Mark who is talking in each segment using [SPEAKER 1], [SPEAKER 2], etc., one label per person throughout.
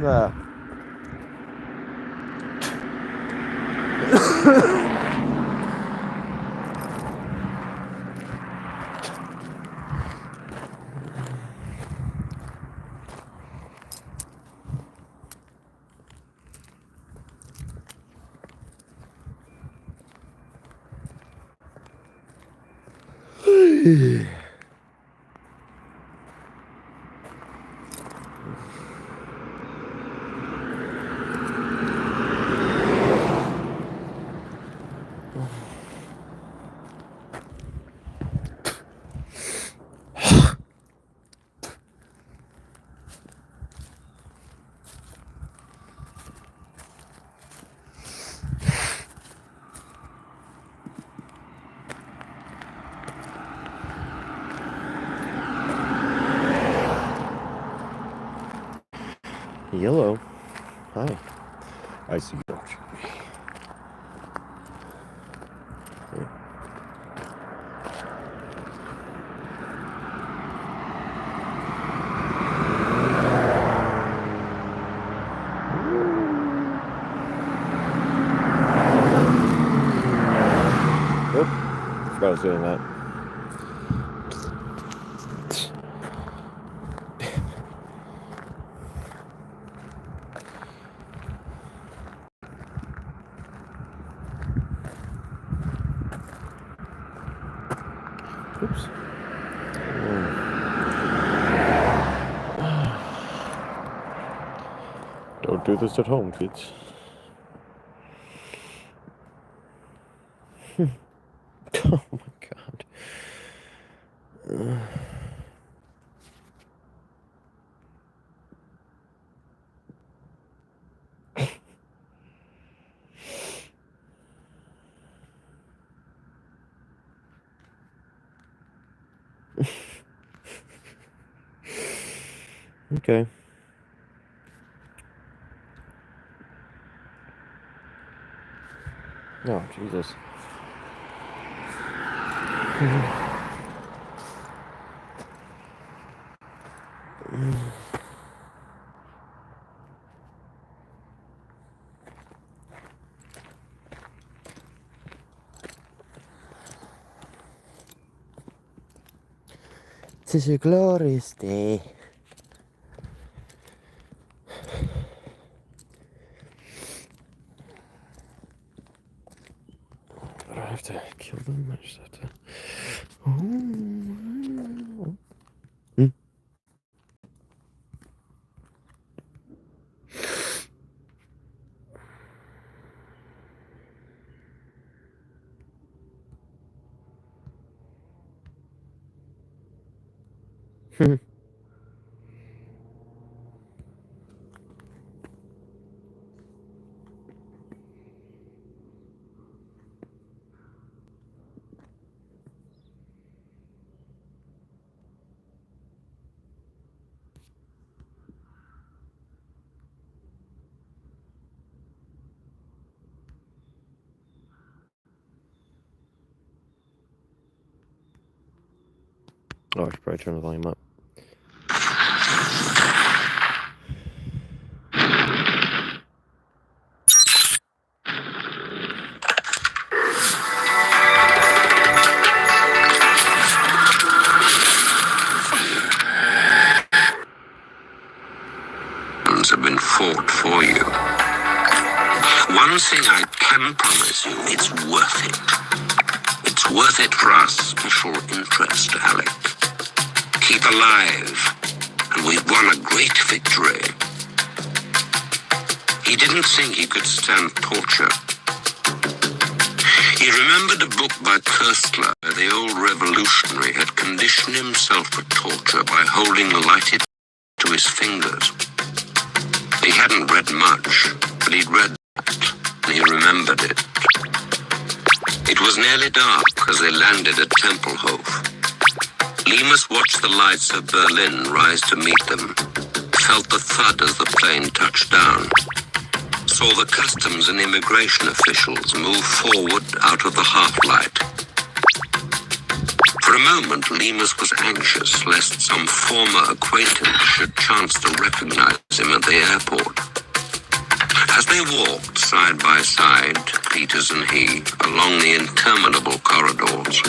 [SPEAKER 1] Ah. Yellow. Hi. I see you, don't you? Oop. Forgot I was doing that. Oops. Don't do this at home, kids. Oh my god. Okay. Oh, Jesus. Tis a glorious day. I don't have to kill them. I just have to. Oh, I should probably turn the volume up.
[SPEAKER 2] Have been fought for you. One thing I can promise you, it's worth it. It's worth it for our special interest, Alec. Keep alive, and we've won a great victory. He didn't think he could stand torture. He remembered a book by Koestler, where the old revolutionary had conditioned himself for torture by holding a lighted to his fingers. He hadn't read much, but he'd read that, and he remembered it. It was nearly dark as they landed at Tempelhof. Lemus watched the lights of Berlin rise to meet them, felt the thud as the plane touched down, saw the customs and immigration officials move forward out of the half-light. For a moment, Lemus was anxious lest some former acquaintance should chance to recognize him at the airport. As they walked side by side, Peters and he, along the interminable corridors,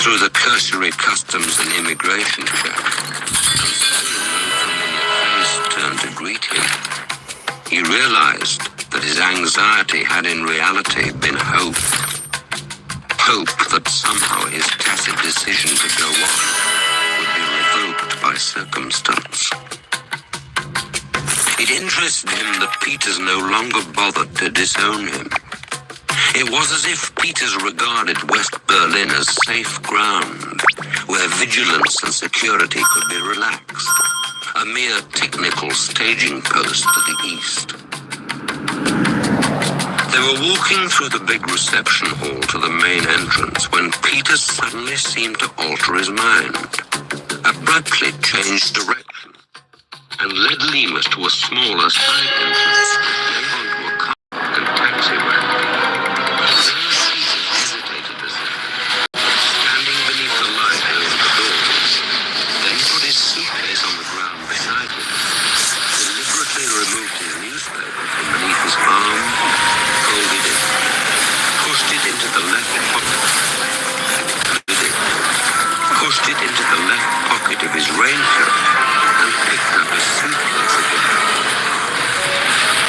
[SPEAKER 2] through the cursory customs and immigration check, and still no familiar face turned to greet him, he realized that his anxiety had in reality been hope. Hope that somehow his tacit decision to go on would be revoked by circumstance. It interested him that Peters no longer bothered to disown him. It was as if Peters regarded West Berlin as safe ground, where vigilance and security could be relaxed, a mere technical staging post to the east. They were walking through the big reception hall to the main entrance when Peters suddenly seemed to alter his mind, abruptly changed direction, and led Lemus to a smaller side entrance, then onto a car and taxiway. Then Peters hesitated a second, standing beneath the light over the doors, then put his suitcase on the ground beside him, deliberately removed his newspaper from beneath his arm, folded it, pushed it into the left pocket, pushed it into the left pocket of his raincoat, and picked up his suitcase again.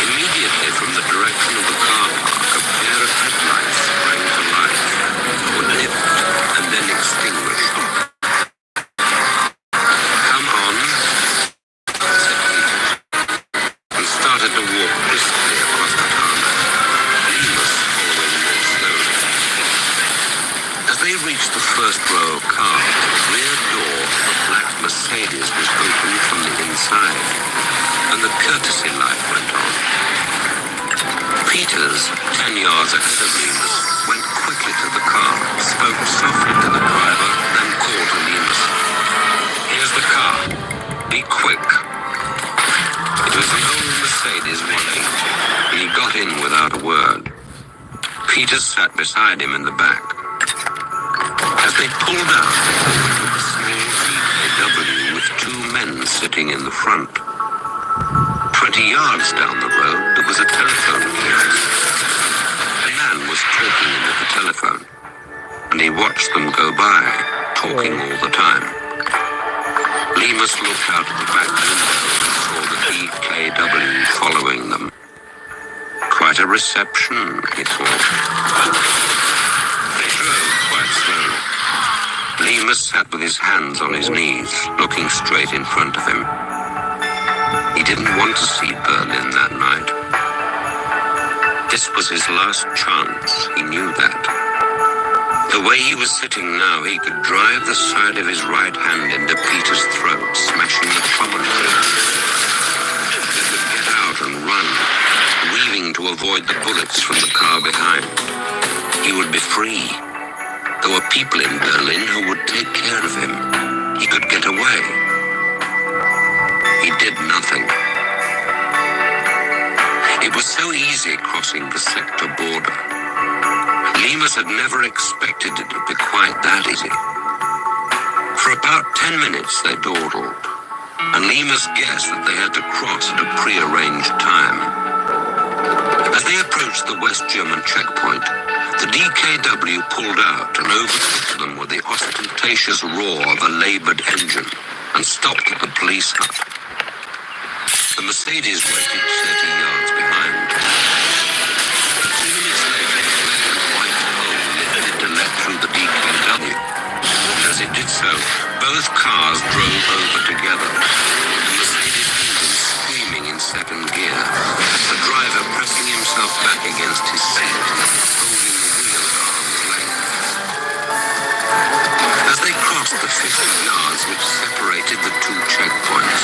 [SPEAKER 2] Immediately from the direction of the car park, a pair of headlights sprang to life, were lit, and then extinguished. "Come on," said Peters, and started to walk briskly across the tarmac, Lemus following more slowly. As they reached the first row of cars, the rear door of the black Mercedes was opened from the inside, and the courtesy light went on. Peters, 10 yards ahead of Lemus, went quickly to the car, spoke softly to the driver, then called to Lemus. "Here's the car. Be quick." It was an old Mercedes 180, and he got in without a word. Peters sat beside him in the back. As they pulled out, they went to a small DKW with two men sitting in the front. 20 yards down the road, there was a telephone kiosk. A man was talking into the telephone, and he watched them go by, talking all the time. Lemus looked out of the back window and saw the DKW following them. Quite a reception, he thought. They drove quite slowly. Lemus sat with his hands on his knees, looking straight in front of him. He didn't want to see Berlin that night. This was his last chance, he knew that. The way he was sitting now, he could drive the side of his right hand into Peter's throat, smashing the promontory. He could get out and run, weaving to avoid the bullets from the car behind. He would be free. There were people in Berlin who would take care of him. He could get away. He did nothing. It was so easy crossing the sector border. Lemus had never expected it to be quite that easy. For about 10 minutes they dawdled, and Lemus guessed that they had to cross at a prearranged time. As they approached the West German checkpoint, the DKW pulled out and overtook them with the ostentatious roar of a labored engine and stopped at the police hut. The Mercedes waited 30 yards behind. 2 minutes later, a black and white pole lifted to let through the DKW. As it did so, both cars drove over together, the Mercedes engine screaming in second gear, the driver pressing himself back against his seat, holding the wheel at arm's length. As they crossed the 50 yards which separated the two checkpoints,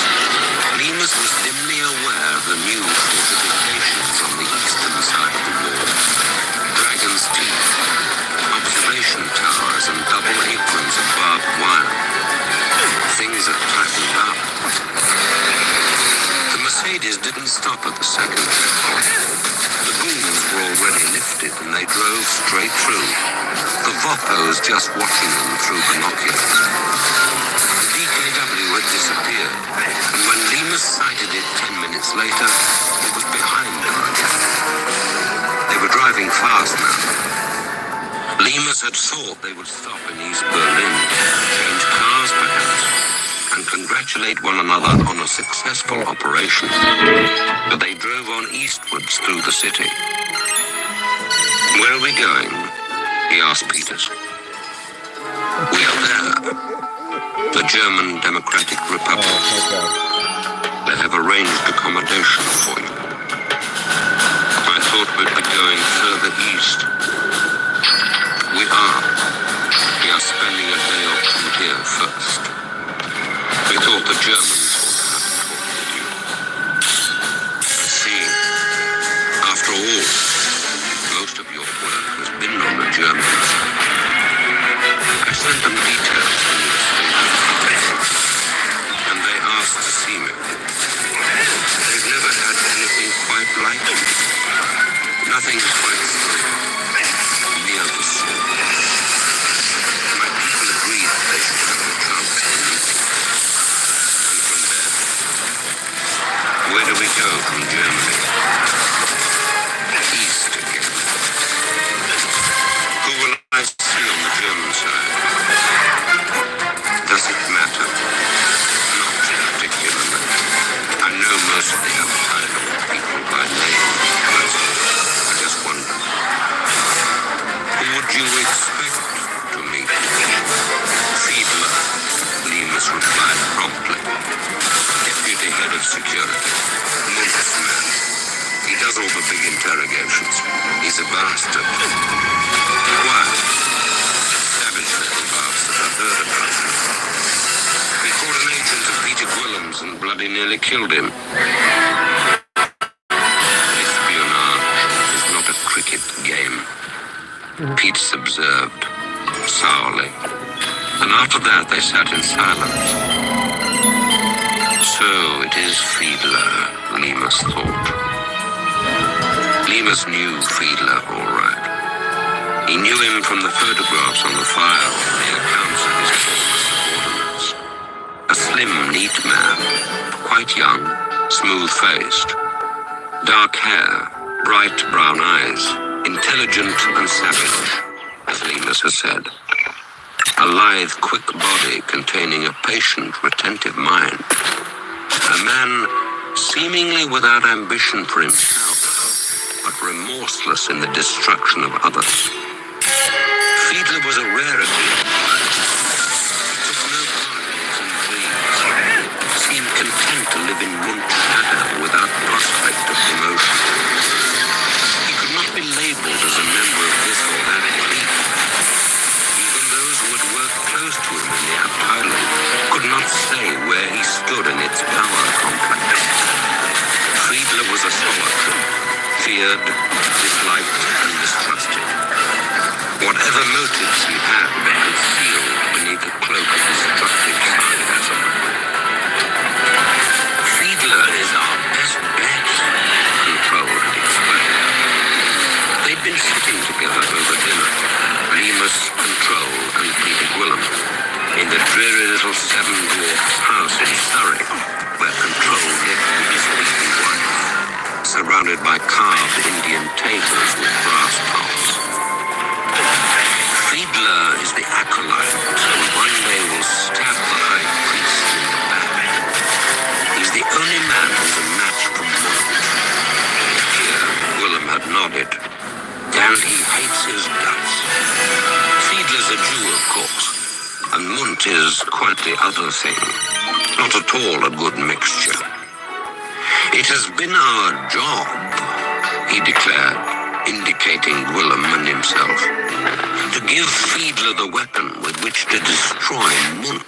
[SPEAKER 2] Lemus was dimly aware of the new fortifications on the eastern side of the wall. Dragon's Teeth, observation towers and double aprons of barbed wire. Things had tightened up. The Mercedes didn't stop at the second checkpoint. The booms were already lifted and they drove straight through. The Hopper was just watching them through binoculars. The DKW had disappeared, and when Lemus sighted it 10 minutes later, it was behind them again. They were driving fast now. Lemus had thought they would stop in East Berlin, change cars perhaps, and congratulate one another on a successful operation. But they drove on eastwards through the city. "Where are we going?" he asked Peters. "We are there. The German Democratic Republic. They have arranged accommodation for you. I thought we'd be going further east. We are. We are spending a day or two here first. We thought the Germans ought to have talked with you. I see. After all, most of your work has been on the Germans. I sent them details when you escaped, and they asked to see me. They've never had anything quite like it. Nothing quite so near the sea. My people agreed that they should have a chance to meet me. And from there, where do we go from Germany? East again. Who will I see on the German side? Does it matter? Not particularly. I know most of the Abteilung people by name, but I just wonder. Who would you expect to meet? Fiedler, Lemus replied promptly. Deputy head of security. Munch's man. He does all the big interrogations. He's a bastard. Why? Savage little bastard. I've heard about him. He caught an agent of Peter Gwillem's and bloody nearly killed him. Espionage is not a cricket game. Pete observed, sourly. And after that they sat in silence. So it is Fiedler, Lemus thought. Lemus knew Fiedler all right. He knew him from the photographs on the file and the accounts of his former subordinates. A slim, neat man, quite young, smooth-faced. Dark hair, bright brown eyes, intelligent and savage, as Lemus has said. A lithe, quick body containing a patient, retentive mind. A man seemingly without ambition for himself, but remorseless in the destruction of others. Fiedler was a rarity. He took no part in his intrigues. Seemed content to live in Munch's shadow without prospect of promotion. He could not be labelled as a member of this or that elite. Even those who had worked close to him in the Abteilung could not say where he stood in its power complex. Fiedler was a solitary, feared, disliked, and distrusted. Whatever motives he had were concealed beneath a cloak of destructive sarcasm. Fiedler is our best bet, Control had explained. They'd been sitting together over dinner, Lemus, Control, and Peter Gwillem, in the dreary little seven-dwarfs house in Surrey, where Control lived with his weeping wife, surrounded by carved Indian tables with brass tops. Fiedler is the acolyte who one day will stab the high priest in the back. He's the only man who's a match for Munch. Here, Gwillem had nodded. And he hates his guts. Fiedler's a Jew, of course, and Munch is quite the other thing. Not at all a good mixture. It has been our job, he declared, indicating Gwillem and himself, to give Fiedler the weapon with which to destroy Munch.